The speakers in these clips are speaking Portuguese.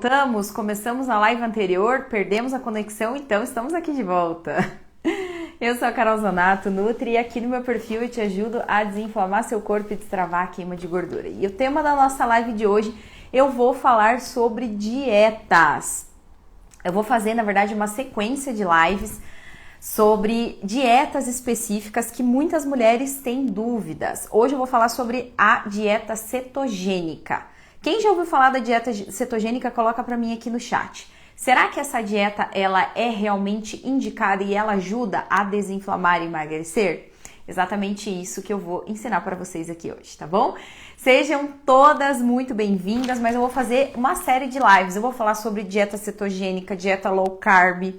voltamos, começamos na live anterior, perdemos a conexão, então estamos aqui de volta. Eu sou a Carol Zanato, Nutri, e aqui no meu perfil eu te ajudo a desinflamar seu corpo e destravar a queima de gordura. E o tema da nossa live de hoje, eu vou falar sobre dietas. Eu vou fazer, na verdade, uma sequência de lives sobre dietas específicas que muitas mulheres têm dúvidas. Hoje eu vou falar sobre a dieta cetogênica. Quem já ouviu falar da dieta cetogênica, coloca para mim aqui no chat. Será que essa dieta ela é realmente indicada e ela ajuda a desinflamar e emagrecer? Exatamente isso que eu vou ensinar para vocês aqui hoje, tá bom? Sejam todas muito bem-vindas, mas eu vou fazer uma série de lives. Eu vou falar sobre dieta cetogênica, dieta low carb,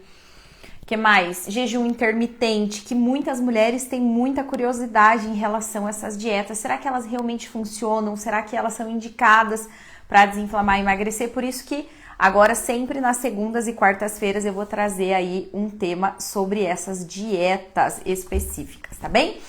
que mais? Jejum intermitente, que muitas mulheres têm muita curiosidade em relação a essas dietas. Será que elas realmente funcionam? Será que elas são indicadas para desinflamar e emagrecer? Por isso que agora sempre nas segundas e quartas-feiras eu vou trazer aí um tema sobre essas dietas específicas, tá bem?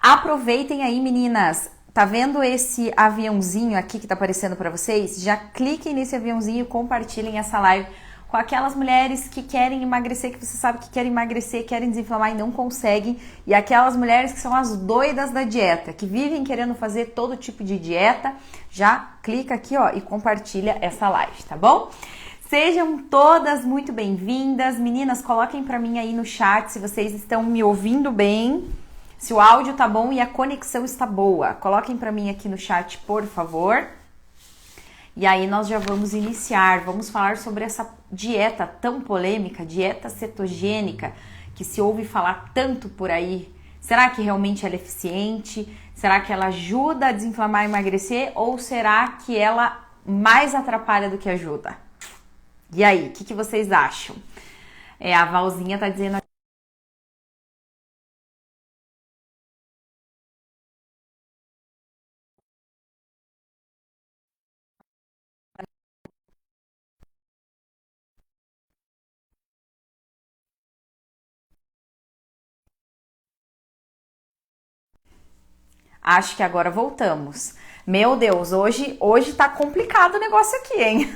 Aproveitem aí, meninas. Tá vendo esse aviãozinho aqui que tá aparecendo para vocês? Já cliquem nesse aviãozinho e compartilhem essa live com aquelas mulheres que querem emagrecer, que você sabe que querem emagrecer, querem desinflamar e não conseguem, e aquelas mulheres que são as doidas da dieta, que vivem querendo fazer todo tipo de dieta, já clica aqui, ó, e compartilha essa live, tá bom? Sejam todas muito bem-vindas. Meninas, coloquem pra mim aí no chat se vocês estão me ouvindo bem, se o áudio tá bom e a conexão está boa. Coloquem pra mim aqui no chat, por favor. E aí nós já vamos iniciar, vamos falar sobre essa dieta tão polêmica, dieta cetogênica, que se ouve falar tanto por aí. Será que realmente ela é eficiente? Será que ela ajuda a desinflamar e emagrecer? Ou será que ela mais atrapalha do que ajuda? E aí, o que vocês acham? A Valzinha tá dizendo aqui. Acho que agora voltamos. Meu Deus, hoje tá complicado o negócio aqui, hein?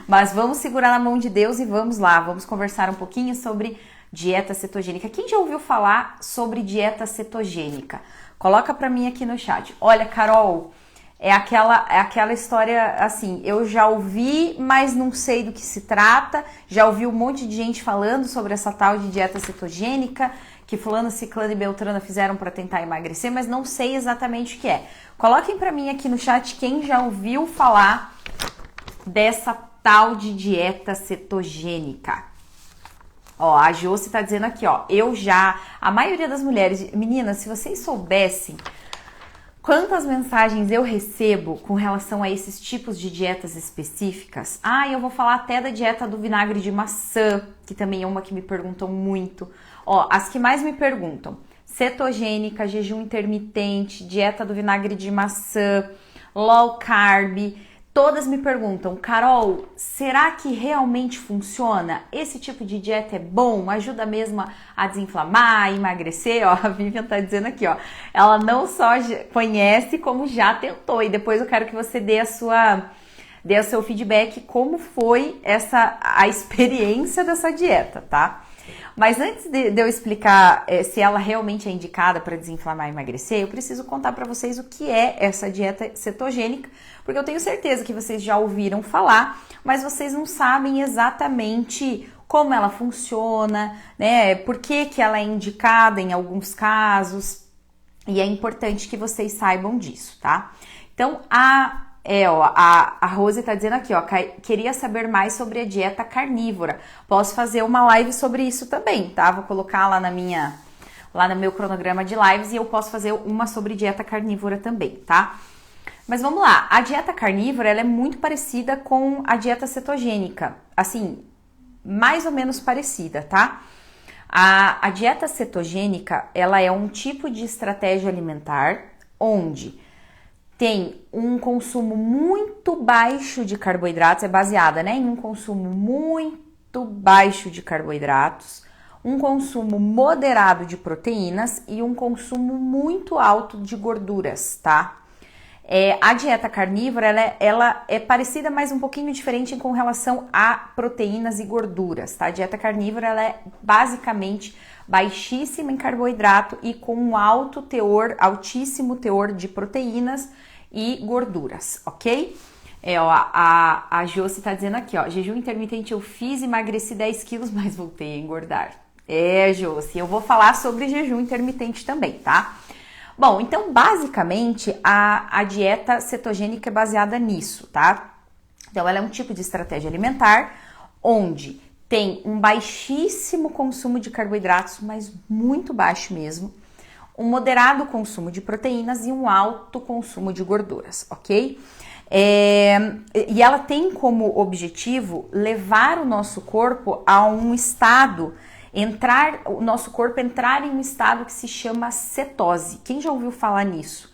Mas vamos segurar na mão de Deus e vamos lá. Vamos conversar um pouquinho sobre dieta cetogênica. Quem já ouviu falar sobre dieta cetogênica? Coloca pra mim aqui no chat. Olha, Carol, é aquela história assim, eu já ouvi, mas não sei do que se trata. Já ouvi um monte de gente falando sobre essa tal de dieta cetogênica, que fulano, ciclano e beltrano fizeram para tentar emagrecer, mas não sei exatamente o que é. Coloquem para mim aqui no chat quem já ouviu falar dessa tal de dieta cetogênica. Ó, a Josi tá dizendo aqui, ó, a maioria das mulheres, meninas, se vocês soubessem quantas mensagens eu recebo com relação a esses tipos de dietas específicas. Eu vou falar até da dieta do vinagre de maçã, que também é uma que me perguntam muito. Ó, as que mais me perguntam: cetogênica, jejum intermitente, dieta do vinagre de maçã, low carb. Todas me perguntam: Carol, será que realmente funciona? Esse tipo de dieta é bom? Ajuda mesmo a desinflamar, a emagrecer? Ó, a Vivian tá dizendo aqui, ó, ela não só conhece, como já tentou. E depois eu quero que você dê o seu feedback, como foi a experiência dessa dieta, tá? Mas antes de eu explicar se ela realmente é indicada para desinflamar e emagrecer, eu preciso contar para vocês o que é essa dieta cetogênica, porque eu tenho certeza que vocês já ouviram falar, mas vocês não sabem exatamente como ela funciona, né? Por que ela é indicada em alguns casos, e é importante que vocês saibam disso, tá? Então, a Rose tá dizendo aqui, ó, queria saber mais sobre a dieta carnívora. Posso fazer uma live sobre isso também, tá? Vou colocar lá no meu cronograma de lives, e eu posso fazer uma sobre dieta carnívora também, tá? Mas vamos lá, a dieta carnívora, ela é muito parecida com a dieta cetogênica, assim, mais ou menos parecida, tá? A dieta cetogênica, ela é um tipo de estratégia alimentar onde tem um consumo muito baixo de carboidratos, é baseada, né, em um consumo muito baixo de carboidratos, um consumo moderado de proteínas e um consumo muito alto de gorduras, tá? A dieta carnívora, ela é parecida, mas um pouquinho diferente com relação a proteínas e gorduras, tá? A dieta carnívora, ela é basicamente baixíssima em carboidrato e com um altíssimo teor de proteínas e gorduras, ok? A Josi tá dizendo aqui, ó, jejum intermitente eu fiz, emagreci 10 quilos, mas voltei a engordar. Josi, eu vou falar sobre jejum intermitente também, tá? Bom, então basicamente a dieta cetogênica é baseada nisso, tá? Então ela é um tipo de estratégia alimentar onde tem um baixíssimo consumo de carboidratos, mas muito baixo mesmo, um moderado consumo de proteínas e um alto consumo de gorduras, ok? E ela tem como objetivo levar o nosso corpo a um estado, o nosso corpo entrar em um estado que se chama cetose. Quem já ouviu falar nisso?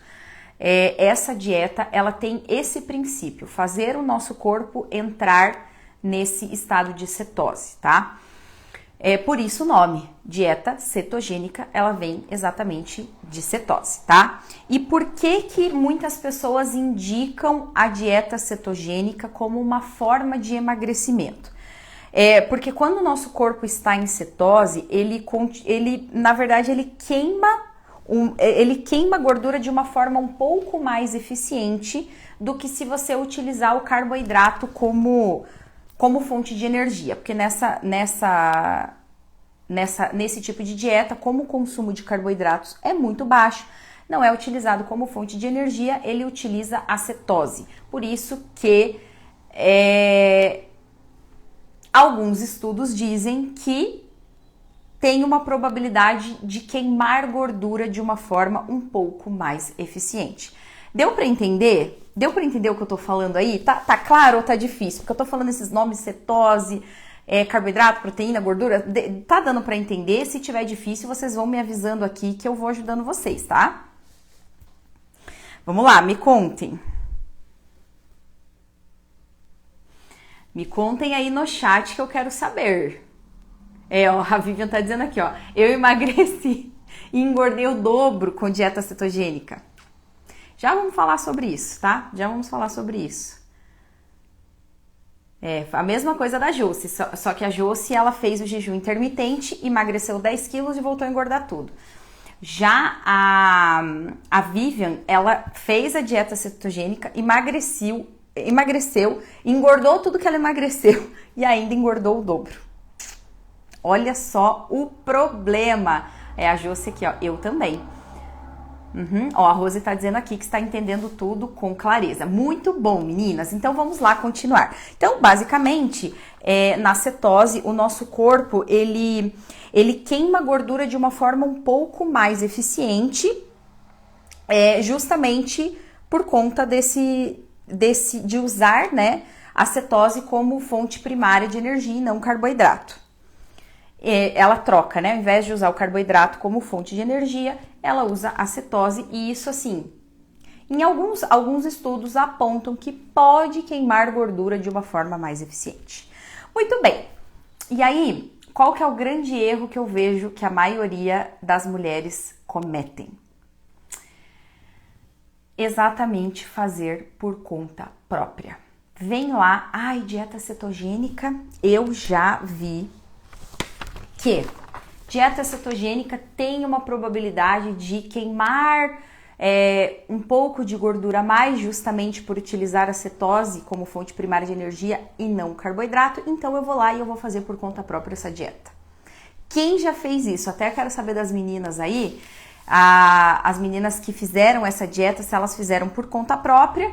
Essa dieta, ela tem esse princípio, fazer o nosso corpo entrar nesse estado de cetose, tá? Por isso o nome, dieta cetogênica, ela vem exatamente de cetose, tá? E por que muitas pessoas indicam a dieta cetogênica como uma forma de emagrecimento? Porque quando o nosso corpo está em cetose, na verdade, ele queima gordura de uma forma um pouco mais eficiente do que se você utilizar o carboidrato como fonte de energia. Porque nesse tipo de dieta, como o consumo de carboidratos é muito baixo, não é utilizado como fonte de energia, ele utiliza a cetose. Por isso que alguns estudos dizem que tem uma probabilidade de queimar gordura de uma forma um pouco mais eficiente. Deu para entender? Deu para entender o que eu tô falando aí? Tá claro ou tá difícil? Porque eu tô falando esses nomes, cetose, carboidrato, proteína, gordura, tá dando para entender? Se tiver difícil, vocês vão me avisando aqui que eu vou ajudando vocês, tá? Vamos lá, me contem. Me contem aí no chat que eu quero saber. A Vivian tá dizendo aqui, ó, eu emagreci e engordei o dobro com dieta cetogênica. Já vamos falar sobre isso, tá? Já vamos falar sobre isso. A mesma coisa da Josi, só que a Josi, ela fez o jejum intermitente, emagreceu 10 quilos e voltou a engordar tudo. Já a Vivian, ela fez a dieta cetogênica, emagreceu, engordou tudo que ela emagreceu e ainda engordou o dobro. Olha só o problema. A Josi aqui, ó, eu também. A Rose tá dizendo aqui que está entendendo tudo com clareza. Muito bom, meninas. Então vamos lá continuar. Então, basicamente, na cetose, o nosso corpo ele queima gordura de uma forma um pouco mais eficiente, justamente por conta de usar, né, a cetose como fonte primária de energia e não carboidrato. Ela troca, né? Ao invés de usar o carboidrato como fonte de energia, ela usa a cetose e isso, assim, em alguns estudos apontam que pode queimar gordura de uma forma mais eficiente. Muito bem. E aí, qual que é o grande erro que eu vejo que a maioria das mulheres cometem? Exatamente fazer por conta própria. Vem lá, dieta cetogênica, eu já vi que dieta cetogênica tem uma probabilidade de queimar um pouco de gordura a mais, justamente por utilizar a cetose como fonte primária de energia e não carboidrato, então eu vou lá e eu vou fazer por conta própria essa dieta. Quem já fez isso? Até quero saber das meninas aí, as meninas que fizeram essa dieta, se elas fizeram por conta própria,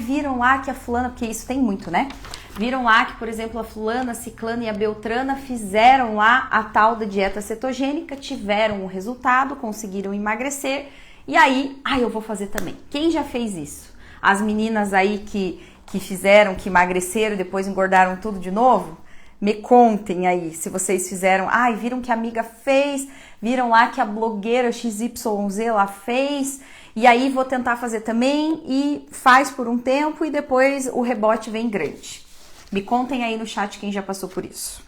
viram lá que a fulana, porque isso tem muito, né? Viram lá que, por exemplo, a fulana, a ciclana e a beltrana fizeram lá a tal da dieta cetogênica, tiveram um resultado, conseguiram emagrecer, e aí, eu vou fazer também. Quem já fez isso? As meninas aí que fizeram, que emagreceram e depois engordaram tudo de novo? Me contem aí se vocês fizeram, viram que a amiga fez, viram lá que a blogueira XYZ lá fez, e aí vou tentar fazer também, e faz por um tempo e depois o rebote vem grande. Me contem aí no chat quem já passou por isso.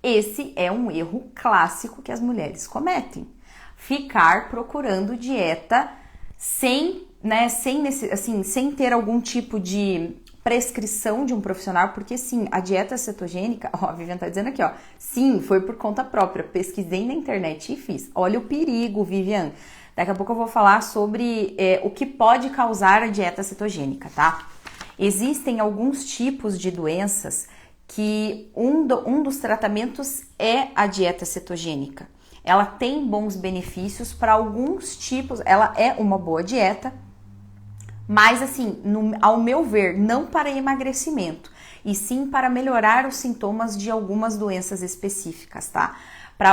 Esse é um erro clássico que as mulheres cometem. Ficar procurando dieta sem ter algum tipo de prescrição de um profissional, porque sim, a dieta cetogênica, ó, a Vivian tá dizendo aqui, ó, sim, foi por conta própria, pesquisei na internet e fiz. Olha o perigo, Vivian. Daqui a pouco eu vou falar sobre o que pode causar a dieta cetogênica, tá? Existem alguns tipos de doenças que um dos tratamentos é a dieta cetogênica. Ela tem bons benefícios para alguns tipos, ela é uma boa dieta, mas assim, ao meu ver, não para emagrecimento, e sim para melhorar os sintomas de algumas doenças específicas, tá? Para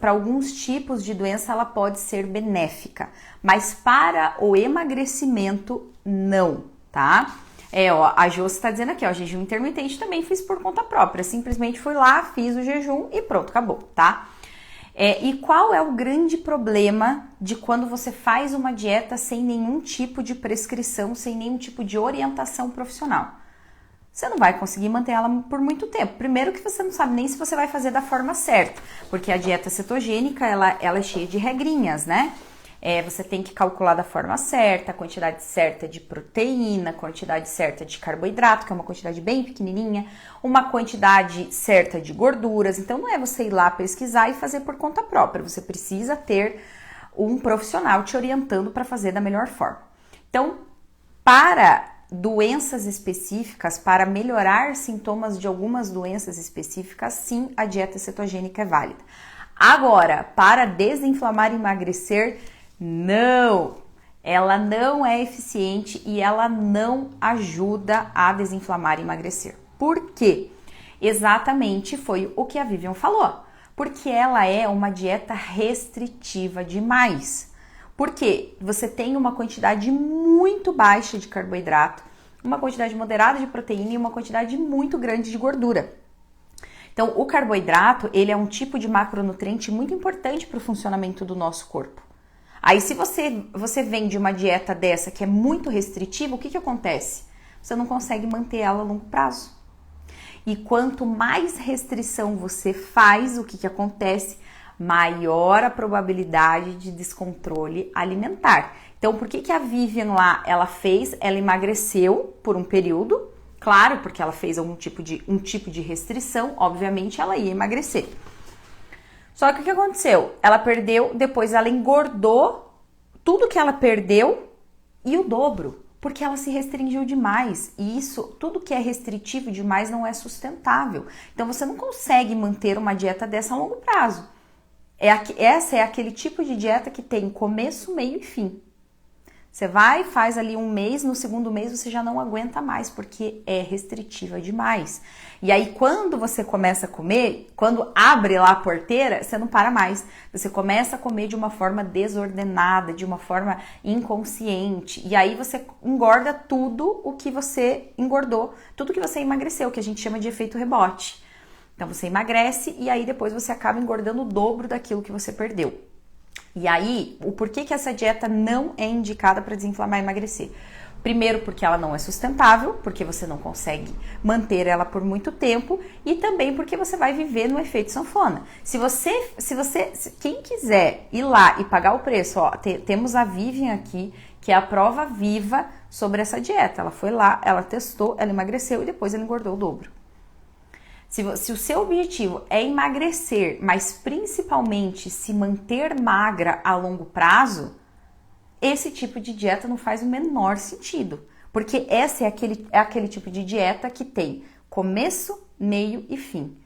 alguns tipos de doença ela pode ser benéfica, mas para o emagrecimento, não, tá? Ó, a Josi está dizendo aqui, ó, jejum intermitente também fiz por conta própria, simplesmente fui lá, fiz o jejum e pronto, acabou, tá? E qual é o grande problema de quando você faz uma dieta sem nenhum tipo de prescrição, sem nenhum tipo de orientação profissional? Você não vai conseguir manter ela por muito tempo. Primeiro que você não sabe nem se você vai fazer da forma certa, porque a dieta cetogênica, ela é cheia de regrinhas, né? Você tem que calcular da forma certa, a quantidade certa de proteína, a quantidade certa de carboidrato, que é uma quantidade bem pequenininha, uma quantidade certa de gorduras. Então, não é você ir lá pesquisar e fazer por conta própria. Você precisa ter um profissional te orientando para fazer da melhor forma. Então, para doenças específicas, para melhorar sintomas de algumas doenças específicas, sim, a dieta cetogênica é válida. Agora, para desinflamar e emagrecer, não, ela não é eficiente e ela não ajuda a desinflamar e emagrecer. Por quê? Exatamente foi o que a Vivian falou. Porque ela é uma dieta restritiva demais. Porque você tem uma quantidade muito baixa de carboidrato, uma quantidade moderada de proteína e uma quantidade muito grande de gordura. Então, o carboidrato, ele é um tipo de macronutriente muito importante para o funcionamento do nosso corpo. Aí, se você vem de uma dieta dessa que é muito restritiva, o que acontece? Você não consegue manter ela a longo prazo. E quanto mais restrição você faz, o que acontece? Maior a probabilidade de descontrole alimentar. Então, por que a Vivian lá, ela emagreceu por um período? Claro, porque ela fez um tipo de restrição, obviamente ela ia emagrecer. Só que o que aconteceu? Ela perdeu, depois ela engordou tudo que ela perdeu e o dobro, porque ela se restringiu demais. E isso, tudo que é restritivo demais não é sustentável. Então você não consegue manter uma dieta dessa a longo prazo. Essa é aquele tipo de dieta que tem começo, meio e fim. Você vai, faz ali um mês, no segundo mês você já não aguenta mais, porque é restritiva demais. E aí, quando você começa a comer, quando abre lá a porteira, você não para mais. Você começa a comer de uma forma desordenada, de uma forma inconsciente. E aí você engorda tudo o que você engordou, tudo que você emagreceu, que a gente chama de efeito rebote. Então, você emagrece e aí depois você acaba engordando o dobro daquilo que você perdeu. E aí, o porquê que essa dieta não é indicada para desinflamar e emagrecer? Primeiro, porque ela não é sustentável, porque você não consegue manter ela por muito tempo, e também porque você vai viver no efeito sanfona. Quem quiser ir lá e pagar o preço, ó, temos a Vivian aqui, que é a prova viva sobre essa dieta. Ela foi lá, ela testou, ela emagreceu e depois ela engordou o dobro. Se o seu objetivo é emagrecer, mas principalmente se manter magra a longo prazo, esse tipo de dieta não faz o menor sentido. Porque esse é aquele tipo de dieta que tem começo, meio e fim.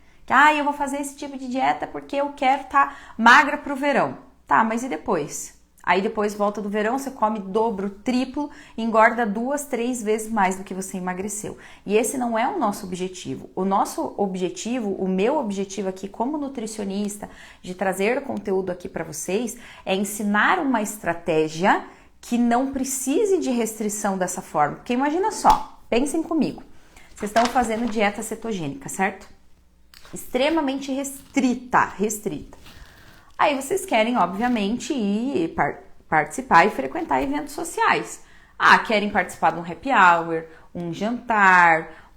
Eu vou fazer esse tipo de dieta porque eu quero estar magra pro verão. Tá, mas e depois? Aí depois volta do verão, você come dobro, triplo, engorda 2, 3 vezes mais do que você emagreceu. E esse não é o nosso objetivo. O nosso objetivo, o meu objetivo aqui como nutricionista, de trazer conteúdo aqui para vocês, é ensinar uma estratégia que não precise de restrição dessa forma. Porque imagina só, pensem comigo. Vocês estão fazendo dieta cetogênica, certo? Extremamente restrita. Aí vocês querem, obviamente, ir participar e frequentar eventos sociais. Querem participar de um happy hour, um jantar,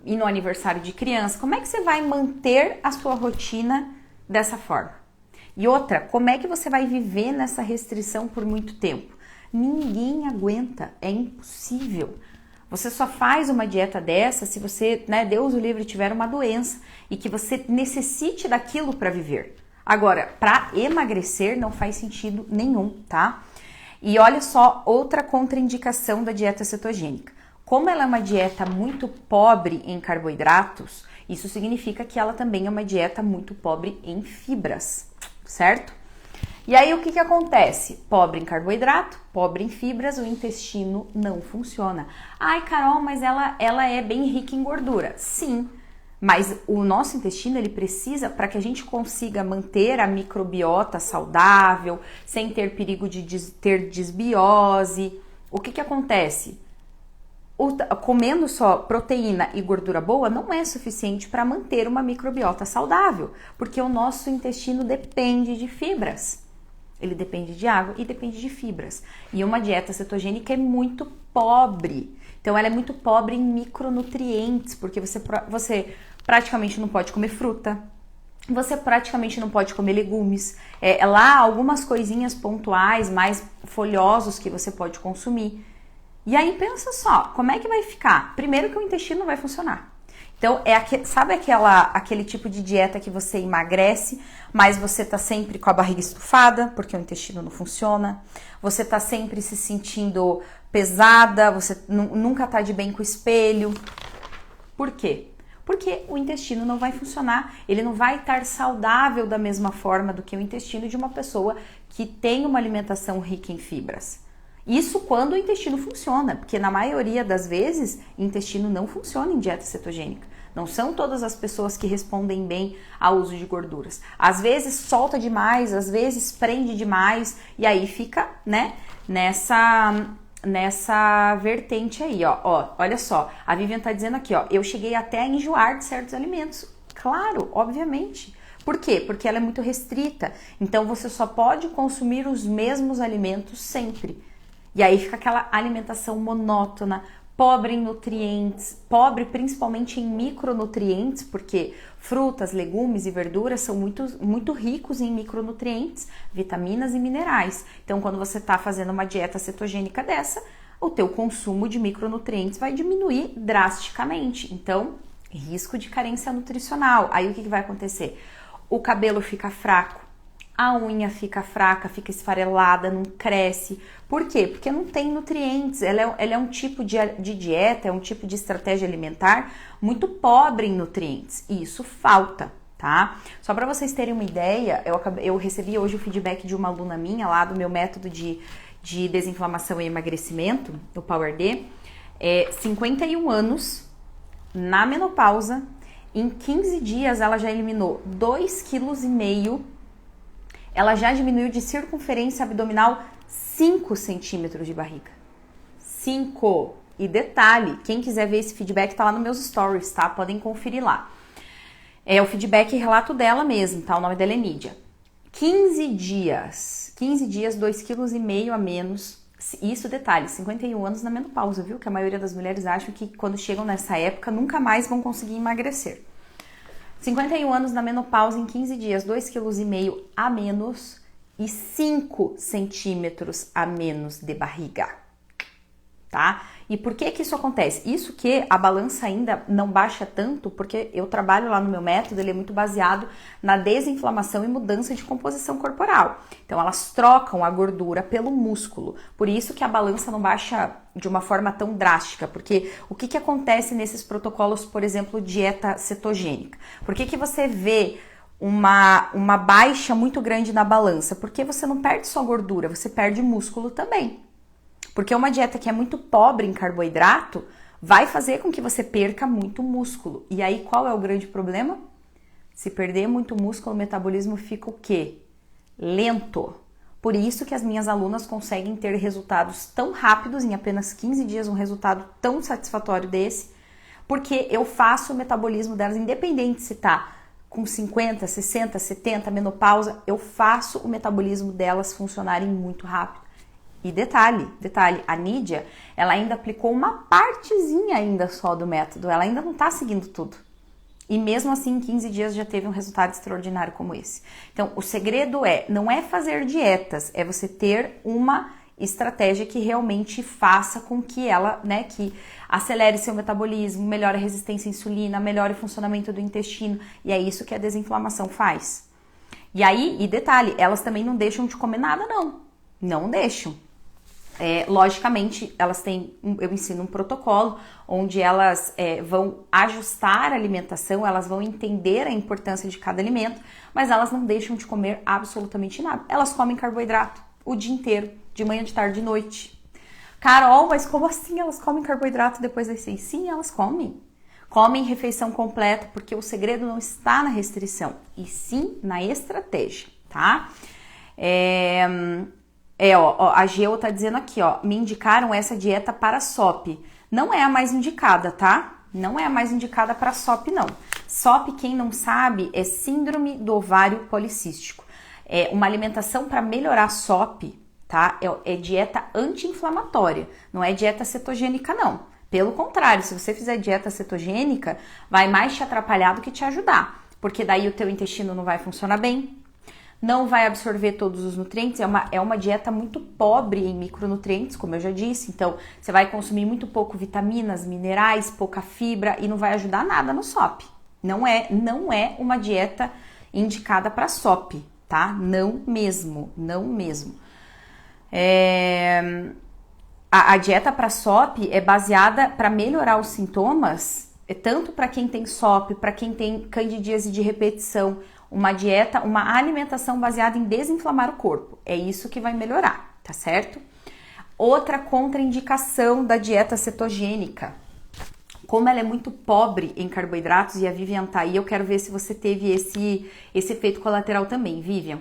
ir no aniversário de criança. Como é que você vai manter a sua rotina dessa forma? E outra, como é que você vai viver nessa restrição por muito tempo? Ninguém aguenta, é impossível. Você só faz uma dieta dessa se você, né, Deus o livre, tiver uma doença e que você necessite daquilo para viver. Agora, para emagrecer não faz sentido nenhum, tá? E olha só outra contraindicação da dieta cetogênica. Como ela é uma dieta muito pobre em carboidratos, isso significa que ela também é uma dieta muito pobre em fibras, certo? E aí o que acontece? Pobre em carboidrato, pobre em fibras, o intestino não funciona. Ai, Carol, mas ela é bem rica em gordura. Sim, mas o nosso intestino ele precisa, para que a gente consiga manter a microbiota saudável, sem ter perigo de ter desbiose. O que acontece? Comendo só proteína e gordura boa não é suficiente para manter uma microbiota saudável, porque o nosso intestino depende de fibras. Ele depende de água e depende de fibras. E uma dieta cetogênica é muito pobre. Então, ela é muito pobre em micronutrientes, porque você praticamente não pode comer fruta, você praticamente não pode comer legumes. Lá, algumas coisinhas pontuais, mais folhosos que você pode consumir. E aí, pensa só, como é que vai ficar? Primeiro que o intestino não vai funcionar. Então, sabe aquele tipo de dieta que você emagrece, mas você tá sempre com a barriga estufada, porque o intestino não funciona. Você tá sempre se sentindo pesada, você nunca tá de bem com o espelho. Por quê? Porque o intestino não vai funcionar, ele não vai estar saudável da mesma forma do que o intestino de uma pessoa que tem uma alimentação rica em fibras. Isso quando o intestino funciona, porque na maioria das vezes o intestino não funciona em dieta cetogênica. Não são todas as pessoas que respondem bem ao uso de gorduras. Às vezes solta demais, às vezes prende demais e aí fica, né, nessa vertente aí, ó. Olha só, a Vivian tá dizendo aqui, ó, eu cheguei até a enjoar de certos alimentos. Claro, obviamente. Por quê? Porque ela é muito restrita. Então você só pode consumir os mesmos alimentos sempre. E aí fica aquela alimentação monótona, pobre em nutrientes, pobre principalmente em micronutrientes, porque frutas, legumes e verduras são muito ricos em micronutrientes, vitaminas e minerais. Então, quando você está fazendo uma dieta cetogênica dessa, o teu consumo de micronutrientes vai diminuir drasticamente. Então, risco de carência nutricional. Aí o que vai acontecer? O cabelo fica fraco, a unha fica fraca, fica esfarelada, não cresce. Por quê? Porque não tem nutrientes. Ela é um tipo de dieta, é um tipo de estratégia alimentar muito pobre em nutrientes. E isso falta, tá? Só para vocês terem uma ideia, eu recebi hoje o feedback de uma aluna minha lá do meu método de desinflamação e emagrecimento, do Power D. 51 anos, na menopausa, em 15 dias ela já eliminou 2,5 kg. Ela já diminuiu de circunferência abdominal 5 centímetros de barriga. 5! E detalhe, quem quiser ver esse feedback tá lá nos meus stories, tá? Podem conferir lá. É o feedback e relato dela mesmo, tá? O nome dela é Nídia. 15 dias, 2,5 kg a menos. Isso, detalhe, 51 anos na menopausa, viu? Que a maioria das mulheres acham que quando chegam nessa época nunca mais vão conseguir emagrecer. 51 anos na menopausa, em 15 dias, 2,5 kg a menos e 5 centímetros a menos de barriga, tá? E por que isso acontece? Isso que a balança ainda não baixa tanto, porque eu trabalho lá no meu método, ele é muito baseado na desinflamação e mudança de composição corporal. Então, elas trocam a gordura pelo músculo. Por isso que a balança não baixa de uma forma tão drástica, porque o que acontece nesses protocolos, por exemplo, dieta cetogênica? Por que você vê uma baixa muito grande na balança? Porque você não perde só gordura, você perde músculo também. Porque uma dieta que é muito pobre em carboidrato vai fazer com que você perca muito músculo. E aí, qual é o grande problema? Se perder muito músculo, o metabolismo fica o quê? Lento. Por isso que as minhas alunas conseguem ter resultados tão rápidos, em apenas 15 dias, um resultado tão satisfatório desse, porque eu faço o metabolismo delas, independente se tá com 50, 60, 70, menopausa, eu faço o metabolismo delas funcionarem muito rápido. E detalhe, a Nídia, ela ainda aplicou uma partezinha ainda só do método, ela ainda não tá seguindo tudo. E mesmo assim, em 15 dias já teve um resultado extraordinário como esse. Então, o segredo não é fazer dietas, é você ter uma estratégia que realmente faça com que ela, né, que acelere seu metabolismo, melhore a resistência à insulina, melhore o funcionamento do intestino, e é isso que a desinflamação faz. E aí, e detalhe, elas também não deixam de comer nada, não deixam. Logicamente, elas têm, eu ensino um protocolo onde elas vão ajustar a alimentação, elas vão entender a importância de cada alimento, mas elas não deixam de comer absolutamente nada. Elas comem carboidrato o dia inteiro, de manhã, de tarde, de noite. Carol, mas como assim elas comem carboidrato depois das 6? Sim, elas comem. Comem refeição completa, porque o segredo não está na restrição, e sim na estratégia, tá? A Geo tá dizendo aqui, ó, me indicaram essa dieta para SOP. Não é a mais indicada, tá? Não é a mais indicada para SOP, não. SOP, quem não sabe, é síndrome do ovário policístico. É uma alimentação para melhorar SOP, tá? É dieta anti-inflamatória, não é dieta cetogênica, não. Pelo contrário, se você fizer dieta cetogênica, vai mais te atrapalhar do que te ajudar, porque daí o teu intestino não vai funcionar bem, não vai absorver todos os nutrientes, é uma dieta muito pobre em micronutrientes, como eu já disse, então você vai consumir muito pouco vitaminas, minerais, pouca fibra e não vai ajudar nada no SOP. Não é uma dieta indicada para SOP, tá? Não mesmo. A dieta para SOP é baseada para melhorar os sintomas, tanto para quem tem SOP, para quem tem candidíase de repetição, uma alimentação baseada em desinflamar o corpo. É isso que vai melhorar, tá certo? Outra contraindicação da dieta cetogênica. Como ela é muito pobre em carboidratos, e a Vivian tá aí, eu quero ver se você teve esse efeito colateral também, Vivian.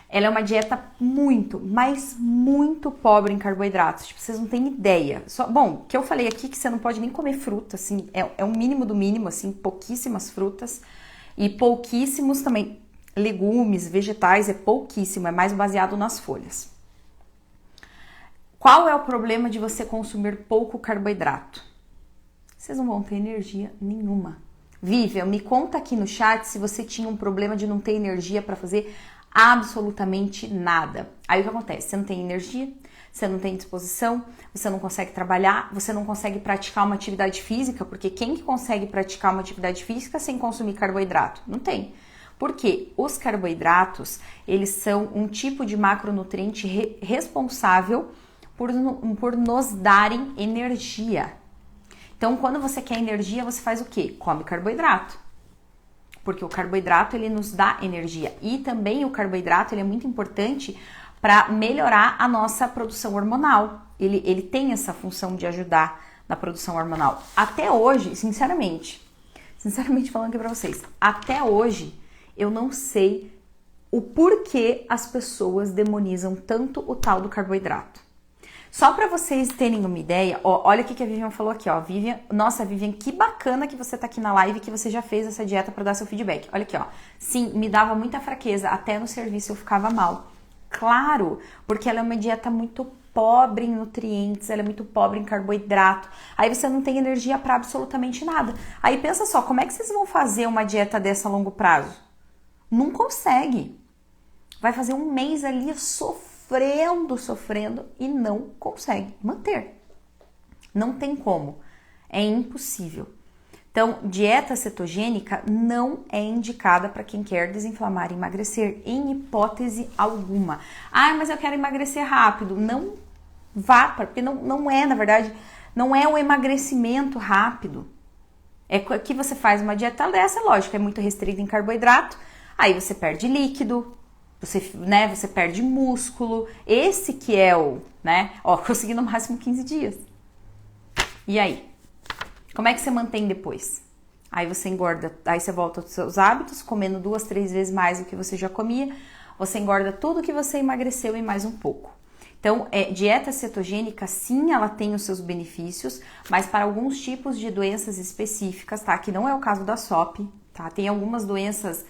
Ela é uma dieta muito, mas muito pobre em carboidratos. Tipo, vocês não têm ideia. Bom, que eu falei aqui que você não pode nem comer fruta, assim, é o mínimo do mínimo, assim, pouquíssimas frutas e pouquíssimos também legumes, vegetais, é pouquíssimo, é mais baseado nas folhas. Qual é o problema de você consumir pouco carboidrato? Vocês não vão ter energia nenhuma. Vivian, me conta aqui no chat se você tinha um problema de não ter energia para fazer absolutamente nada. Aí o que acontece? Você não tem energia, você não tem disposição, você não consegue trabalhar, você não consegue praticar uma atividade física, porque quem que consegue praticar uma atividade física sem consumir carboidrato? Não tem. Porque os carboidratos, eles são um tipo de macronutriente responsável por nos darem energia. Então, quando você quer energia, você faz o quê? Come carboidrato. Porque o carboidrato, ele nos dá energia. E também o carboidrato, ele é muito importante para melhorar a nossa produção hormonal. Ele tem essa função de ajudar na produção hormonal. Até hoje, sinceramente falando aqui para vocês, até hoje eu não sei o porquê as pessoas demonizam tanto o tal do carboidrato. Só para vocês terem uma ideia, ó, olha o que a Vivian falou aqui, ó. Nossa, Vivian, que bacana que você tá aqui na live, que você já fez essa dieta para dar seu feedback. Olha aqui, ó. Sim, me dava muita fraqueza, até no serviço eu ficava mal. Claro, porque ela é uma dieta muito pobre em nutrientes, ela é muito pobre em carboidrato. Aí você não tem energia para absolutamente nada. Aí pensa só, como é que vocês vão fazer uma dieta dessa a longo prazo? Não consegue. Vai fazer um mês ali sofrendo e não consegue manter. Não tem como. É impossível. Então, dieta cetogênica não é indicada para quem quer desinflamar e emagrecer, em hipótese alguma. Ah, mas eu quero emagrecer rápido. Não vá, porque não é, na verdade, não é o emagrecimento rápido. É que você faz uma dieta dessa, lógico, é muito restrita em carboidrato, aí você perde líquido, você perde músculo, esse que é o, consegui no máximo 15 dias. E aí? Como é que você mantém depois? Aí você engorda, aí você volta aos seus hábitos, comendo 2, 3 vezes mais do que você já comia, você engorda tudo que você emagreceu e mais um pouco. Então, dieta cetogênica, sim, ela tem os seus benefícios, mas para alguns tipos de doenças específicas, tá? Que não é o caso da SOP, tá? Tem algumas doenças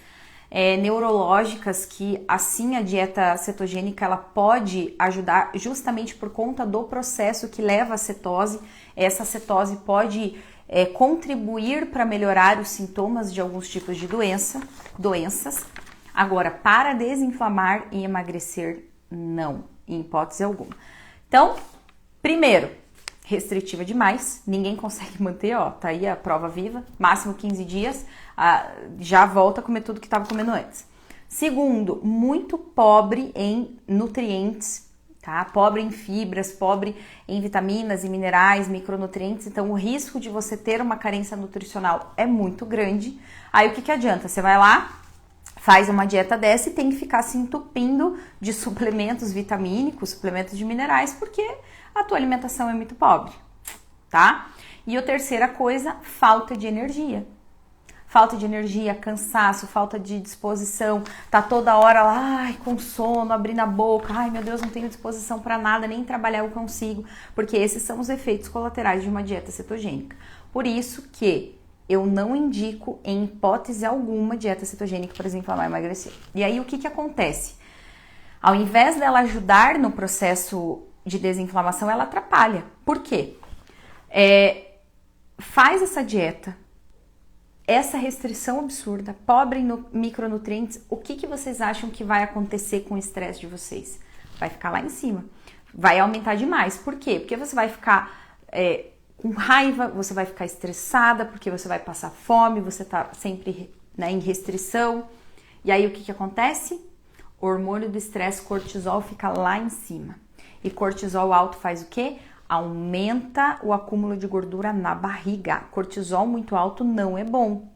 neurológicas que, assim, a dieta cetogênica, ela pode ajudar justamente por conta do processo que leva à cetose. Essa cetose pode contribuir para melhorar os sintomas de alguns tipos de doenças. Agora, para desinflamar e emagrecer, não, em hipótese alguma. Então, primeiro, restritiva demais, ninguém consegue manter, ó, tá aí a prova viva, máximo 15 dias, já volta a comer tudo que estava comendo antes. Segundo, muito pobre em nutrientes, tá? Pobre em fibras, pobre em vitaminas e minerais, micronutrientes, então o risco de você ter uma carência nutricional é muito grande. Aí o que adianta? Você vai lá, faz uma dieta dessa e tem que ficar se entupindo de suplementos vitamínicos, suplementos de minerais, porque a tua alimentação é muito pobre, tá? E a terceira coisa, falta de energia. Falta de energia, cansaço, falta de disposição, tá toda hora lá, ai, com sono, abrindo a boca, ai meu Deus, não tenho disposição para nada, nem trabalhar eu consigo, porque esses são os efeitos colaterais de uma dieta cetogênica. Por isso que eu não indico, em hipótese alguma, dieta cetogênica para desinflamar e emagrecer. E aí o que acontece? Ao invés dela ajudar no processo de desinflamação, ela atrapalha. Por quê? Faz essa dieta, essa restrição absurda, pobre em micronutrientes, o que vocês acham que vai acontecer com o estresse de vocês? Vai ficar lá em cima. Vai aumentar demais. Por quê? Porque você vai ficar com raiva, você vai ficar estressada, porque você vai passar fome, você tá sempre, né, em restrição. E aí o que acontece? O hormônio do estresse, cortisol, fica lá em cima. E cortisol alto faz o quê? Aumenta o acúmulo de gordura na barriga. Cortisol muito alto não é bom.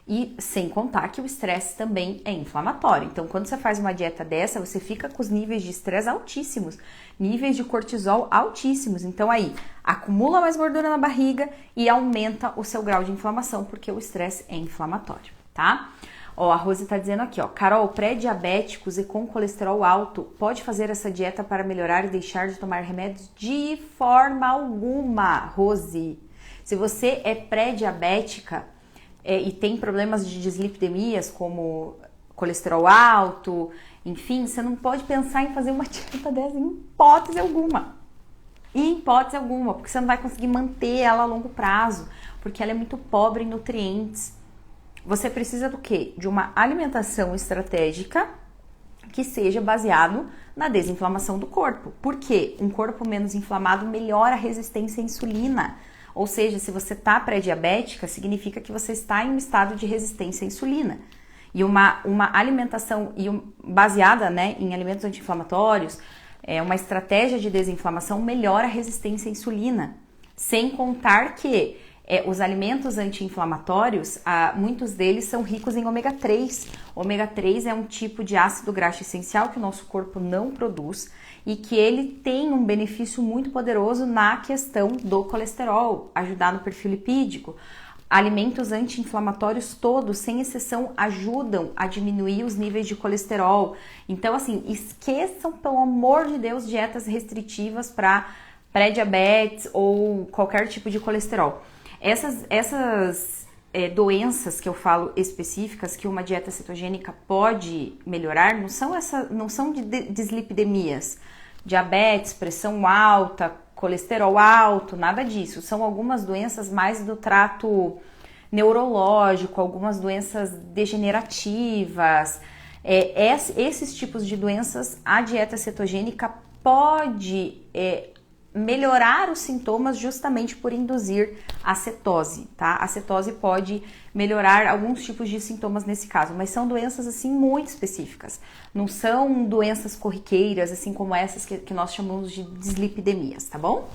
E sem contar que o estresse também é inflamatório. Então, quando você faz uma dieta dessa, você fica com os níveis de estresse altíssimos, níveis de cortisol altíssimos. Então, aí, acumula mais gordura na barriga e aumenta o seu grau de inflamação, porque o estresse é inflamatório, tá? Ó, a Rose tá dizendo aqui, ó, Carol, pré-diabéticos e com colesterol alto, pode fazer essa dieta para melhorar e deixar de tomar remédios? De forma alguma, Rose. Se você é pré-diabética e tem problemas de dislipidemias, como colesterol alto, enfim, você não pode pensar em fazer uma dieta dessa em hipótese alguma. Em hipótese alguma, porque você não vai conseguir manter ela a longo prazo, porque ela é muito pobre em nutrientes. Você precisa do quê? De uma alimentação estratégica que seja baseado na desinflamação do corpo. Por quê? Um corpo menos inflamado melhora a resistência à insulina. Ou seja, se você está pré-diabética, significa que você está em um estado de resistência à insulina. E uma alimentação baseada, né, em alimentos anti-inflamatórios, uma estratégia de desinflamação melhora a resistência à insulina. Sem contar que os alimentos anti-inflamatórios, muitos deles são ricos em ômega 3. Ômega 3 é um tipo de ácido graxo essencial que o nosso corpo não produz e que ele tem um benefício muito poderoso na questão do colesterol, ajudar no perfil lipídico. Alimentos anti-inflamatórios todos, sem exceção, ajudam a diminuir os níveis de colesterol. Então, assim, esqueçam, pelo amor de Deus, dietas restritivas para pré-diabetes ou qualquer tipo de colesterol. Essas doenças que eu falo específicas que uma dieta cetogênica pode melhorar não são de dislipidemias, diabetes, pressão alta, colesterol alto, nada disso. São algumas doenças mais do trato neurológico, algumas doenças degenerativas. Esses tipos de doenças, a dieta cetogênica pode melhorar os sintomas justamente por induzir a cetose, tá? A cetose pode melhorar alguns tipos de sintomas nesse caso, mas são doenças assim muito específicas. Não são doenças corriqueiras, assim como essas que nós chamamos de dislipidemias, tá bom?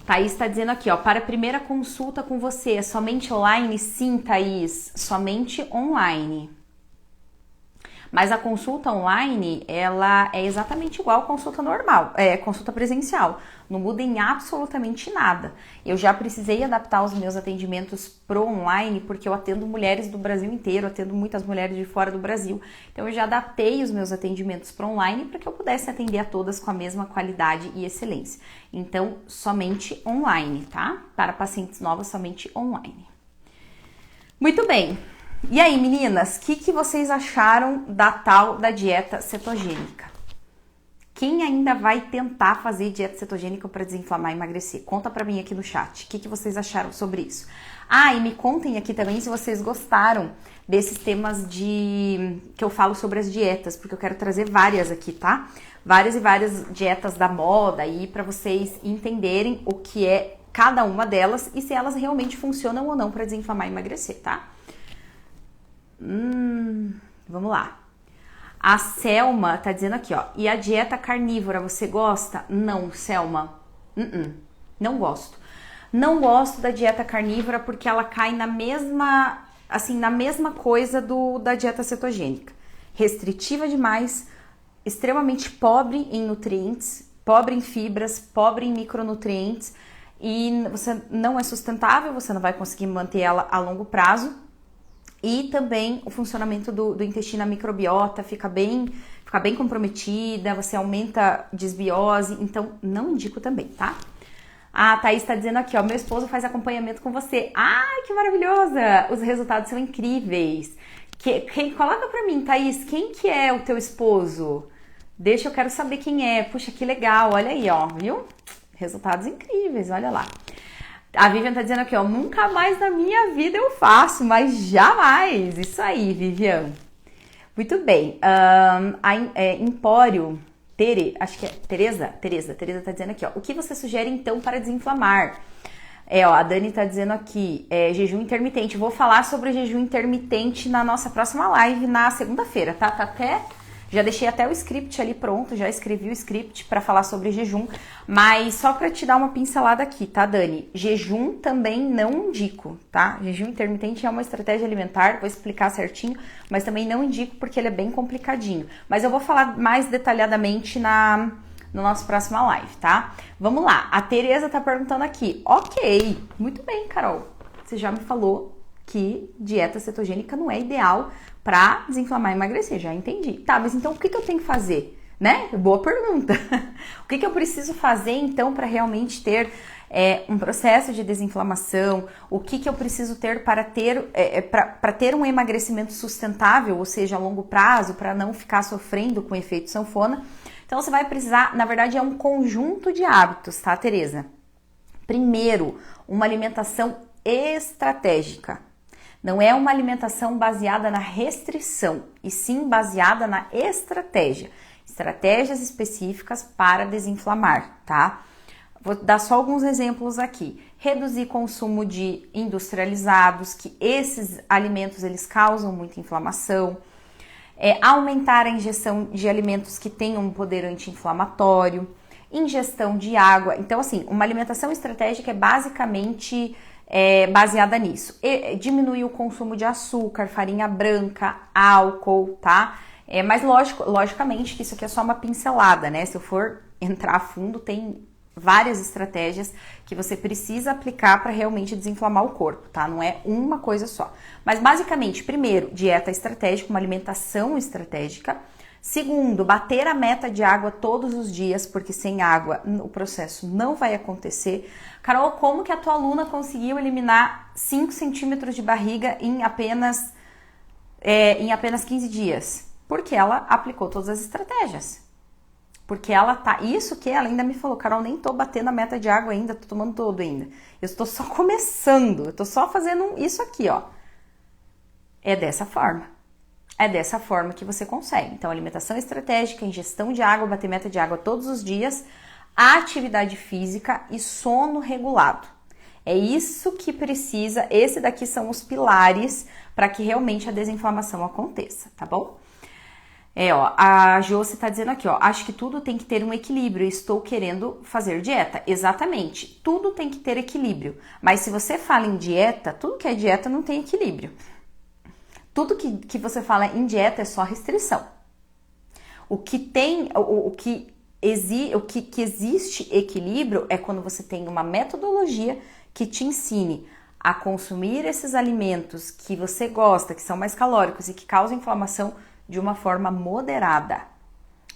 Thaís está dizendo aqui, ó, para a primeira consulta com você, é somente online? Sim, Thaís, somente online. Mas a consulta online, ela é exatamente igual à consulta normal, consulta presencial. Não muda em absolutamente nada. Eu já precisei adaptar os meus atendimentos pro online, porque eu atendo mulheres do Brasil inteiro, atendo muitas mulheres de fora do Brasil. Então eu já adaptei os meus atendimentos pro online para que eu pudesse atender a todas com a mesma qualidade e excelência. Então, somente online, tá? Para pacientes novos, somente online. Muito bem. E aí, meninas, o que vocês acharam da tal da dieta cetogênica? O Quem ainda vai tentar fazer dieta cetogênica para desinflamar e emagrecer? Conta pra mim aqui no chat. O que vocês acharam sobre isso? Ah, e me contem aqui também se vocês gostaram desses temas que eu falo sobre as dietas, porque eu quero trazer várias aqui, tá? Várias e várias dietas da moda aí para vocês entenderem o que é cada uma delas e se elas realmente funcionam ou não para desinflamar e emagrecer, tá? Vamos lá. A Selma tá dizendo aqui, ó. E a dieta carnívora, você gosta? Não, Selma. Não gosto. Não gosto da dieta carnívora porque ela cai na mesma coisa da dieta cetogênica. Restritiva demais, extremamente pobre em nutrientes, pobre em fibras, pobre em micronutrientes e você não é sustentável, você não vai conseguir manter ela a longo prazo. E também o funcionamento do intestino, a microbiota fica bem comprometida, você aumenta desbiose, então não indico também, tá? A Thaís tá dizendo aqui, ó, meu esposo faz acompanhamento com você. Ai, que maravilhosa! Os resultados são incríveis. Coloca pra mim, Thaís, quem que é o teu esposo? Eu quero saber quem é. Puxa, que legal, olha aí, ó, viu? Resultados incríveis, olha lá. A Vivian tá dizendo aqui, ó, nunca mais na minha vida eu faço, mas jamais. Isso aí, Vivian. Muito bem. Empório, acho que é Tereza tá dizendo aqui, ó, o que você sugere então para desinflamar? A Dani tá dizendo aqui, jejum intermitente. Vou falar sobre jejum intermitente na nossa próxima live na segunda-feira, tá? Já deixei até o script ali pronto, já escrevi o script para falar sobre jejum, mas só para te dar uma pincelada aqui, tá, Dani? Jejum também não indico, tá? Jejum intermitente é uma estratégia alimentar, vou explicar certinho, mas também não indico porque ele é bem complicadinho. Mas eu vou falar mais detalhadamente no nosso próxima live, tá? Vamos lá, a Tereza tá perguntando aqui, ok, muito bem, Carol, você já me falou que dieta cetogênica não é ideal para desinflamar e emagrecer, já entendi. Tá, mas então o que eu tenho que fazer? Né? Boa pergunta. O que eu preciso fazer então para realmente ter um processo de desinflamação? O que eu preciso ter para ter um emagrecimento sustentável, ou seja, a longo prazo, para não ficar sofrendo com o efeito sanfona? Então você vai precisar, na verdade, é um conjunto de hábitos, tá, Tereza? Primeiro, uma alimentação estratégica. Não é uma alimentação baseada na restrição, e sim baseada na estratégia. Estratégias específicas para desinflamar, tá? Vou dar só alguns exemplos aqui. Reduzir consumo de industrializados, que esses alimentos eles causam muita inflamação. Aumentar a ingestão de alimentos que tenham um poder anti-inflamatório. Ingestão de água. Então, assim, uma alimentação estratégica é basicamente baseada nisso. Diminuir o consumo de açúcar, farinha branca, álcool, tá? Mas logicamente que isso aqui é só uma pincelada, né? Se eu for entrar a fundo, tem várias estratégias que você precisa aplicar para realmente desinflamar o corpo, tá? Não é uma coisa só. Mas basicamente, primeiro, dieta estratégica, uma alimentação estratégica. Segundo, bater a meta de água todos os dias, porque sem água o processo não vai acontecer. Carol, como que a tua aluna conseguiu eliminar 5 centímetros de barriga em apenas 15 dias? Porque ela aplicou todas as estratégias. Porque isso que ela ainda me falou, Carol, nem tô batendo a meta de água ainda, tô tomando todo ainda. Eu estou só começando, eu tô só fazendo isso aqui, ó. É dessa forma. É dessa forma que você consegue. Então, alimentação estratégica, ingestão de água, bater meta de água todos os dias, atividade física e sono regulado. É isso que precisa, esse daqui são os pilares para que realmente a desinflamação aconteça, tá bom? A Josi tá dizendo aqui, ó, acho que tudo tem que ter um equilíbrio, estou querendo fazer dieta. Exatamente, tudo tem que ter equilíbrio. Mas se você fala em dieta, tudo que é dieta não tem equilíbrio. Tudo que você fala em dieta é só restrição. O que existe equilíbrio é quando você tem uma metodologia que te ensine a consumir esses alimentos que você gosta, que são mais calóricos e que causam inflamação de uma forma moderada.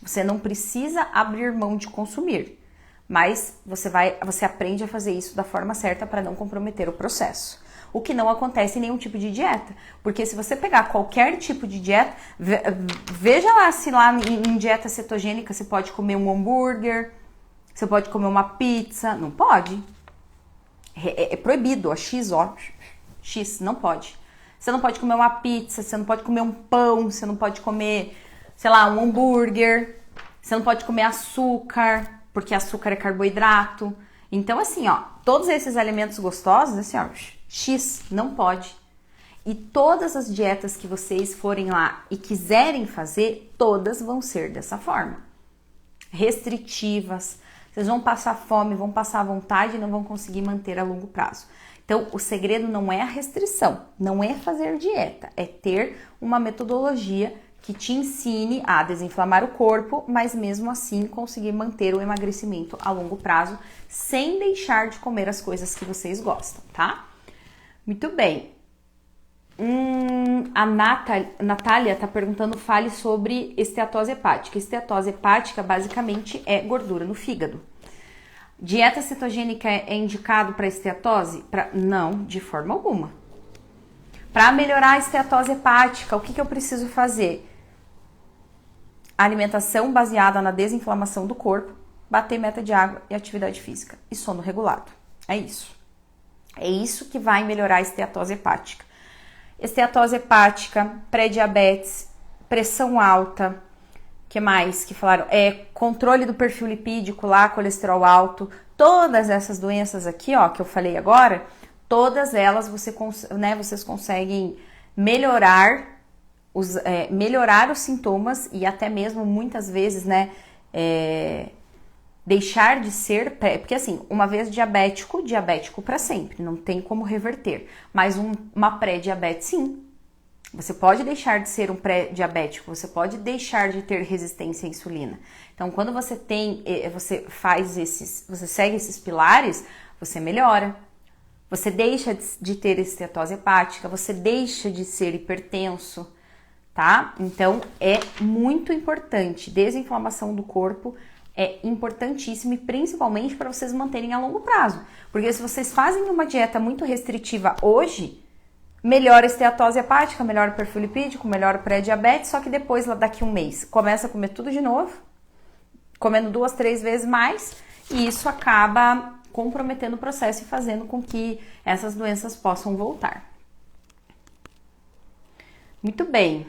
Você não precisa abrir mão de consumir, mas você aprende a fazer isso da forma certa para não comprometer o processo. o que não acontece em nenhum tipo de dieta. Porque se você pegar qualquer tipo de dieta, veja lá se lá em dieta cetogênica você pode comer um hambúrguer, você pode comer uma pizza, não pode. É proibido, ó, X, não pode. Você não pode comer uma pizza, você não pode comer um pão, você não pode comer, sei lá, um hambúrguer, você não pode comer açúcar, porque açúcar é carboidrato. Então, assim, ó, todos esses alimentos gostosos, assim, ó, X, não pode. E todas as dietas que vocês forem lá e quiserem fazer, todas vão ser dessa forma. Restritivas. Vocês vão passar fome, vão passar vontade e não vão conseguir manter a longo prazo. Então, o segredo não é a restrição, não é fazer dieta, é ter uma metodologia que te ensine a desinflamar o corpo, mas mesmo assim conseguir manter o emagrecimento a longo prazo, sem deixar de comer as coisas que vocês gostam, tá? Muito bem. A Natália tá perguntando, fale sobre esteatose hepática. Esteatose hepática basicamente é gordura no fígado. Dieta cetogênica é indicado para esteatose? Não, de forma alguma. Para melhorar a esteatose hepática, o que eu preciso fazer? Alimentação baseada na desinflamação do corpo, bater meta de água e atividade física e sono regulado. É isso. É isso que vai melhorar a esteatose hepática. Esteatose hepática, pré-diabetes, pressão alta, que mais que falaram? Controle do perfil lipídico lá, colesterol alto, todas essas doenças aqui, ó, que eu falei agora, todas elas vocês conseguem melhorar os sintomas e até mesmo muitas vezes, deixar de ser, porque assim, uma vez diabético para sempre, não tem como reverter, mas uma pré-diabetes sim. Você pode deixar de ser um pré-diabético, você pode deixar de ter resistência à insulina. Então, quando você você segue esses pilares, você melhora. Você deixa de ter esteatose hepática, você deixa de ser hipertenso, tá? Então, é muito importante. Desinflamação do corpo é importantíssimo e principalmente para vocês manterem a longo prazo. Porque se vocês fazem uma dieta muito restritiva hoje, melhora a esteatose hepática, melhora o perfil lipídico, melhora o pré-diabetes, só que depois, daqui a um mês, começa a comer tudo de novo, comendo 2, 3 vezes mais, e isso acaba comprometendo o processo e fazendo com que essas doenças possam voltar. Muito bem.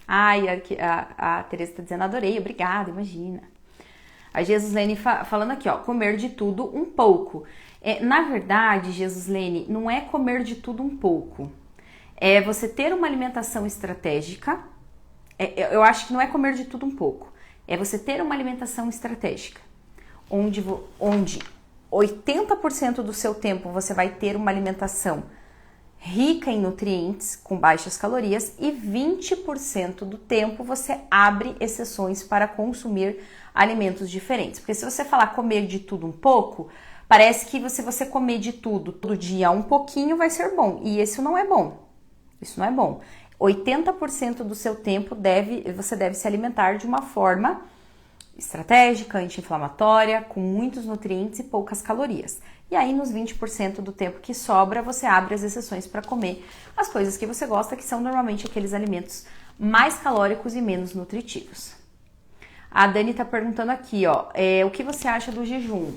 Ai, a Tereza está dizendo, adorei, obrigada, imagina. A Jesuslene falando aqui, ó, comer de tudo um pouco. Na verdade, Jesuslene, não é comer de tudo um pouco. É você ter uma alimentação estratégica. Eu acho que não é comer de tudo um pouco. É você ter uma alimentação estratégica. Onde 80% do seu tempo você vai ter uma alimentação rica em nutrientes, com baixas calorias, e 20% do tempo você abre exceções para consumir alimentos diferentes. Porque se você falar comer de tudo um pouco, parece que se você comer de tudo todo dia um pouquinho vai ser bom, e isso não é bom. Isso não é bom. 80% do seu tempo você deve se alimentar de uma forma estratégica, anti-inflamatória, com muitos nutrientes e poucas calorias. E aí, nos 20% do tempo que sobra, você abre as exceções para comer as coisas que você gosta, que são normalmente aqueles alimentos mais calóricos e menos nutritivos. A Dani está perguntando aqui, ó, o que você acha do jejum?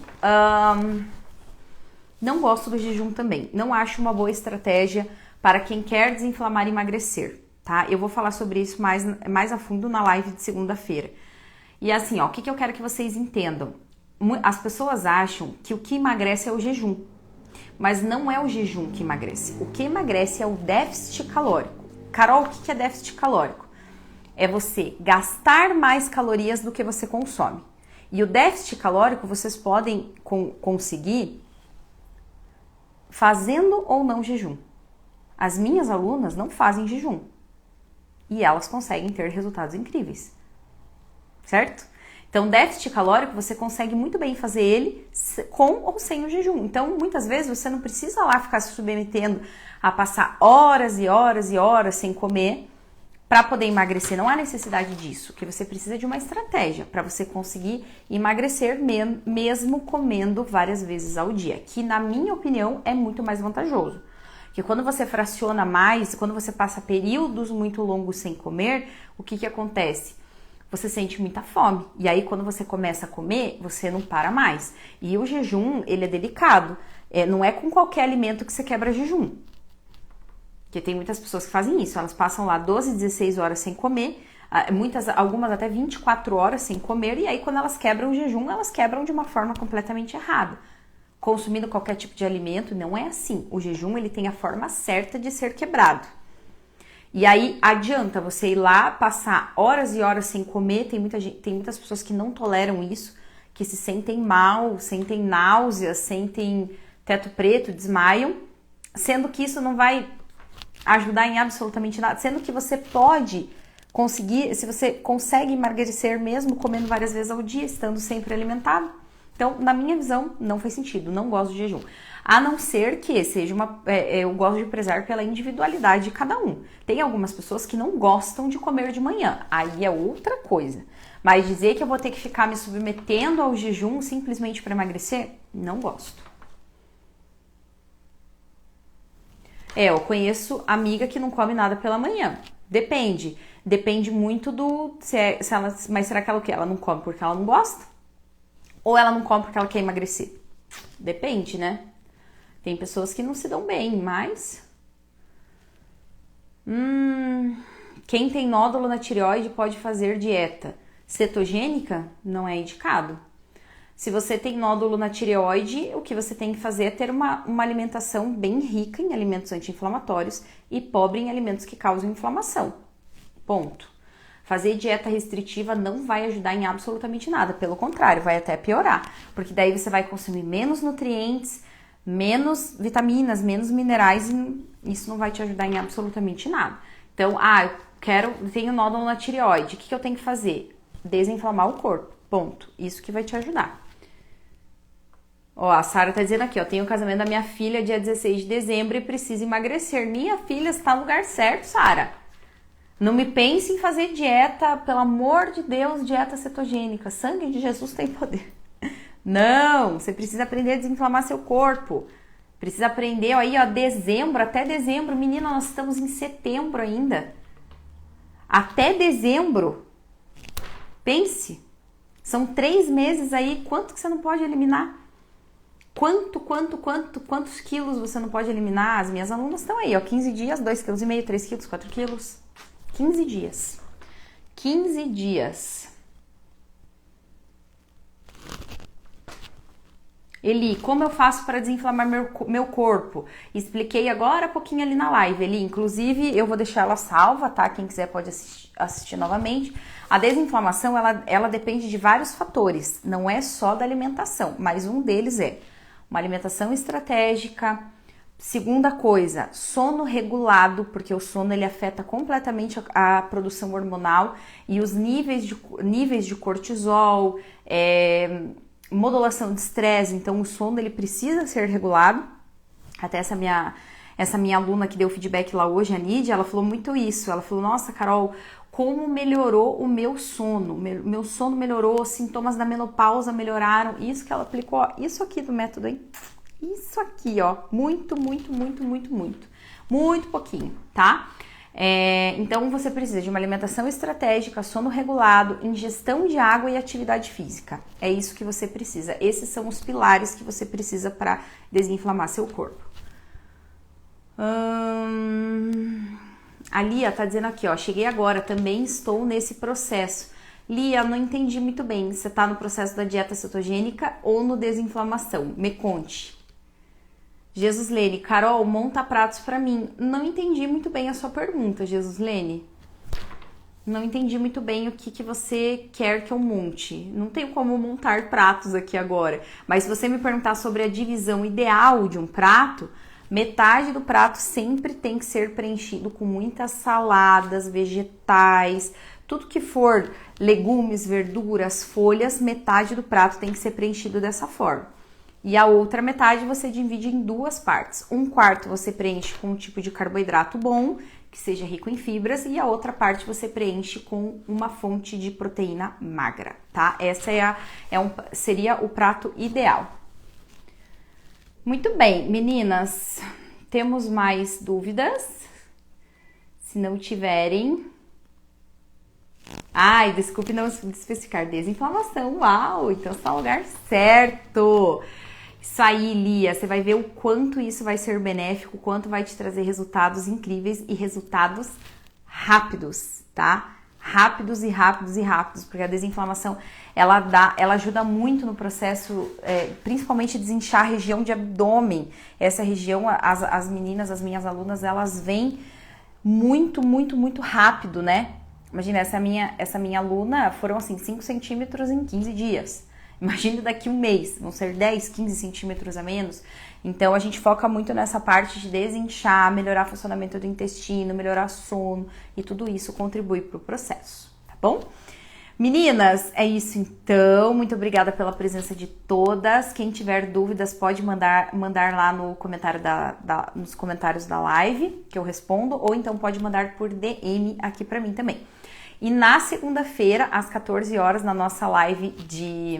Não gosto do jejum também. Não acho uma boa estratégia para quem quer desinflamar e emagrecer, tá? Eu vou falar sobre isso mais a fundo na live de segunda-feira. E assim, ó, o que eu quero que vocês entendam? As pessoas acham que o que emagrece é o jejum, mas não é o jejum que emagrece. O que emagrece é o déficit calórico. Carol, o que é déficit calórico? É você gastar mais calorias do que você consome. E o déficit calórico vocês podem conseguir fazendo ou não jejum. As minhas alunas não fazem jejum e elas conseguem ter resultados incríveis. Certo? Então, déficit calórico, você consegue muito bem fazer ele com ou sem o jejum. Então, muitas vezes, você não precisa lá ficar se submetendo a passar horas e horas e horas sem comer para poder emagrecer. Não há necessidade disso, porque você precisa de uma estratégia para você conseguir emagrecer mesmo comendo várias vezes ao dia, que, na minha opinião, é muito mais vantajoso. Porque quando você fraciona mais, quando você passa períodos muito longos sem comer, o que acontece? Você sente muita fome. E aí, quando você começa a comer, você não para mais. E o jejum, ele é delicado. Não é com qualquer alimento que você quebra jejum. Porque tem muitas pessoas que fazem isso. Elas passam lá 12, 16 horas sem comer. Algumas até 24 horas sem comer. E aí, quando elas quebram o jejum, elas quebram de uma forma completamente errada. Consumindo qualquer tipo de alimento, não é assim. O jejum, ele tem a forma certa de ser quebrado. E aí, adianta você ir lá, passar horas e horas sem comer. Tem muitas pessoas que não toleram isso, que se sentem mal, sentem náuseas, sentem teto preto, desmaiam, sendo que isso não vai ajudar em absolutamente nada, sendo que você pode conseguir, se você consegue emagrecer mesmo comendo várias vezes ao dia, estando sempre alimentado. Então, na minha visão, não faz sentido, não gosto de jejum. A não ser que seja eu gosto de prezar pela individualidade de cada um. Tem algumas pessoas que não gostam de comer de manhã, aí é outra coisa. Mas dizer que eu vou ter que ficar me submetendo ao jejum simplesmente para emagrecer, não gosto. Eu conheço amiga que não come nada pela manhã. Depende muito do mas será que ela o quê? Ela não come porque ela não gosta? Ou ela não come porque ela quer emagrecer? Depende, né? Tem pessoas que não se dão bem, mas... Quem tem nódulo na tireoide pode fazer dieta cetogênica? Não é indicado. Se você tem nódulo na tireoide, o que você tem que fazer é ter uma alimentação bem rica em alimentos anti-inflamatórios e pobre em alimentos que causam inflamação. Ponto. Fazer dieta restritiva não vai ajudar em absolutamente nada, pelo contrário, vai até piorar, porque daí você vai consumir menos nutrientes, menos vitaminas, menos minerais e isso não vai te ajudar em absolutamente nada. Então, eu tenho nódulo na tireoide, o que eu tenho que fazer? Desinflamar o corpo, ponto. Isso que vai te ajudar. A Sara tá dizendo aqui, tenho o casamento da minha filha dia 16 de dezembro e preciso emagrecer. Minha filha está no lugar certo, Sara. Não me pense em fazer dieta, pelo amor de Deus, dieta cetogênica. Sangue de Jesus tem poder. Não, você precisa aprender a desinflamar seu corpo. Precisa aprender, até dezembro. Menina, nós estamos em setembro ainda. Até dezembro. Pense. São 3 meses aí, quanto que você não pode eliminar? Quantos quilos você não pode eliminar? As minhas alunas estão aí, 15 dias, 2,5 kg, 3 quilos, 4 quilos. 15 dias. 15 dias. Eli, como eu faço para desinflamar meu corpo? Expliquei agora há pouquinho ali na live, Eli. Inclusive, eu vou deixar ela salva, tá? Quem quiser pode assistir novamente. A desinflamação, ela depende de vários fatores. Não é só da alimentação, mas um deles é uma alimentação estratégica. Segunda coisa, sono regulado, porque o sono ele afeta completamente a produção hormonal e os níveis de cortisol, modulação de estresse, então o sono ele precisa ser regulado. Até essa minha aluna que deu feedback lá hoje, a Nídia, ela falou muito isso. Ela falou, nossa, Carol, como melhorou o meu sono. Meu sono melhorou, os sintomas da menopausa melhoraram. Isso que ela aplicou, isso aqui do método, hein? Isso aqui, muito pouquinho, tá? Então, você precisa de uma alimentação estratégica, sono regulado, ingestão de água e atividade física. É isso que você precisa. Esses são os pilares que você precisa para desinflamar seu corpo. A Lia tá dizendo aqui, cheguei agora, também estou nesse processo. Lia, não entendi muito bem, você tá no processo da dieta cetogênica ou no desinflamação? Me conte. Jesuslene, Carol, monta pratos pra mim. Não entendi muito bem a sua pergunta, Jesuslene. Não entendi muito bem o que você quer que eu monte. Não tenho como montar pratos aqui agora. Mas se você me perguntar sobre a divisão ideal de um prato, metade do prato sempre tem que ser preenchido com muitas saladas, vegetais, tudo que for legumes, verduras, folhas, metade do prato tem que ser preenchido dessa forma. E a outra metade você divide em 2 partes. 1/4 você preenche com um tipo de carboidrato bom, que seja rico em fibras, e a outra parte você preenche com uma fonte de proteína magra, tá? Essa seria o prato ideal. Muito bem, meninas. Temos mais dúvidas? Se não tiverem... Ai, desculpe não especificar desinflamação. Uau, então está no lugar certo. Isso aí, Lia, você vai ver o quanto isso vai ser benéfico, o quanto vai te trazer resultados incríveis e resultados rápidos, tá? Rápidos e rápidos e rápidos, porque a desinflamação, ela ajuda muito no processo, principalmente desinchar a região de abdômen. Essa região, as meninas, as minhas alunas, elas vêm muito, muito, muito rápido, né? Imagina, essa minha aluna foram assim, 5 centímetros em 15 dias. Imagina daqui um mês, vão ser 10, 15 centímetros a menos. Então, a gente foca muito nessa parte de desinchar, melhorar o funcionamento do intestino, melhorar sono, e tudo isso contribui para o processo, tá bom? Meninas, é isso então. Muito obrigada pela presença de todas. Quem tiver dúvidas pode mandar lá no comentário nos comentários da live, que eu respondo, ou então pode mandar por DM aqui para mim também. E na segunda-feira, às 14 horas, na nossa live de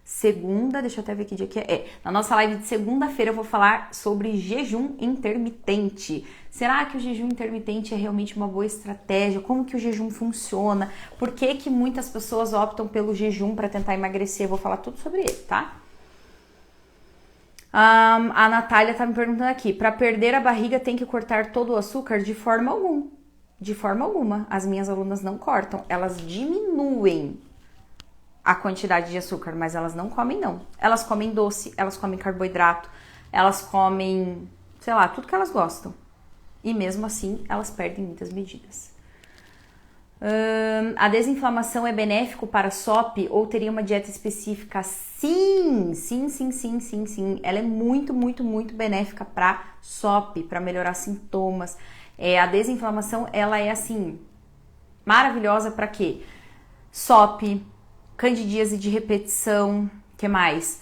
segunda, deixa eu até ver que dia que é. Na nossa live de segunda-feira eu vou falar sobre jejum intermitente. Será que o jejum intermitente é realmente uma boa estratégia? Como que o jejum funciona? Por que que muitas pessoas optam pelo jejum para tentar emagrecer? Eu vou falar tudo sobre ele, tá? A Natália tá me perguntando aqui, para perder a barriga tem que cortar todo o açúcar? De forma alguma. De forma alguma. As minhas alunas não cortam, elas diminuem a quantidade de açúcar, mas elas não comem não. Elas comem doce, elas comem carboidrato, elas comem, sei lá, tudo que elas gostam. E mesmo assim, elas perdem muitas medidas. A desinflamação é benéfico para SOP ou teria uma dieta específica? Sim. Ela é muito, muito, muito benéfica para SOP, para melhorar sintomas. A desinflamação, ela é assim, maravilhosa para quê? SOP, candidíase de repetição, que mais?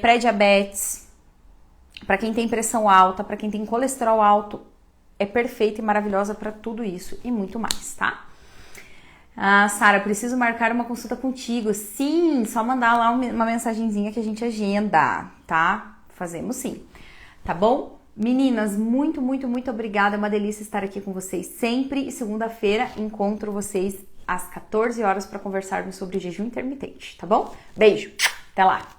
Pré-diabetes, para quem tem pressão alta, para quem tem colesterol alto, é perfeita e maravilhosa para tudo isso e muito mais, tá? Sara, preciso marcar uma consulta contigo. Sim, só mandar lá uma mensagenzinha que a gente agenda, tá? Fazemos sim, tá bom? Meninas, muito, muito, muito obrigada. É uma delícia estar aqui com vocês sempre. E segunda-feira encontro vocês às 14 horas para conversarmos sobre jejum intermitente, tá bom? Beijo, até lá!